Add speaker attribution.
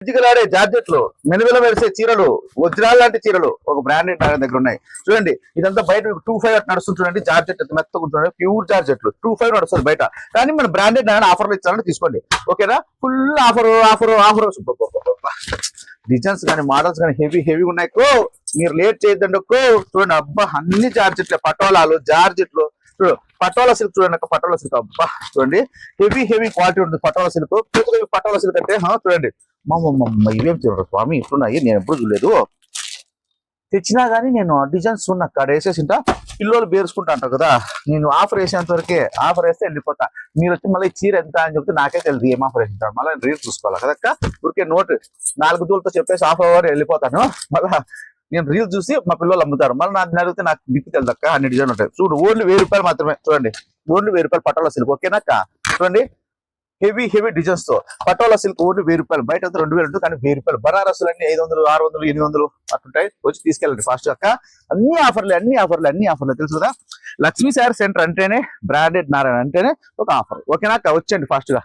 Speaker 1: జిగలాడే జార్జెట్లు, మెనువెల మెరిసే చీరలు, వజ్రాలు లాంటి చీరలు ఒక బ్రాండెడ్ దగ్గర ఉన్నాయి. చూడండి ఇదంతా బయట 25 నడుస్తుంది. చూడండి జార్జెట్ మెత్తగా ఉంటుంది, ప్యూర్ జార్జెట్లు 25 నడుస్తుంది బయట. కానీ మన బ్రాండెడ్ ఆఫర్లు ఇచ్చారని తీసుకోండి, ఓకేనా? Full offer offer offer. Designs కానీ మోడల్స్ కానీ హెవీ ఉన్నాయి. మీరు లేట్ చేయొద్దండి. చూడండి అబ్బా, అన్ని జార్జెట్లే, పటోలాలు జార్జెట్లు. చూడు పటోలా సిల్క్ చూడండి అక్క, పటోలా సిల్క్ అబ్బా చూడండి హెవీ క్వాలిటీ ఉంటుంది పటోలా సిల్క్. పటోలా సిల్క్ అంటే చూడండి ఇవేం చూడరు స్వామి, ఇట్లున్నాయి, నేను ఎప్పుడు చూడలేదు. తెచ్చినా గానీ నేను డిజైన్స్ ఉన్న అక్కడ వేసేసింటా, పిల్లలు బేర్చుకుంటా అంటారు కదా. నేను ఆఫర్ వేసేంత వరకే, ఆఫర్ వేస్తే వెళ్ళిపోతా. మీరు వచ్చి మళ్ళీ చీర ఎంత అని చెప్తే నాకే తెలియదు ఏం ఆఫర్ వేసింటారు. మళ్ళీ రీల్ చూసుకోవాలి కదక్క. ఊరికే నోట్ 4 దూలతో చెప్పేసి ఆఫర్ ఓవర్ వెళ్ళిపోతాను. మళ్ళీ నేను రీల్ చూసి మా పిల్లలు అమ్ముతారు. మళ్ళీ నాకు అడిగితే నాకు దిక్కు తెలుదక్క, అన్ని డిజైన్ ఉంటాయి. చూడు ఓన్లీ 1000 రూపాయలు మాత్రమే. చూడండి ఓన్లీ 1000 రూపాయలు పటోలా సిల్క్, ఓకేనాక్క? చూడండి హెవీ డిజైన్స్ తో పటోలా సిల్క్ ఓన్లీ 1000 రూపాయలు. బయట 2000 ఉంటుంది, కానీ 1000 రూపాయలు. బనారస్లు అన్ని 500, 600, 800 అట్లుంటాయి. వచ్చి తీసుకెళ్ళండి ఫాస్ట్ అక్క. అన్ని ఆఫర్లు తెలుసు కదా. లక్ష్మీ శారీ సెంటర్ అంటేనే బ్రాండెడ్ నారాయణ అంటేనే ఒక ఆఫర్, ఓకేనా అక్క? వచ్చేయండి ఫాస్ట్ గా.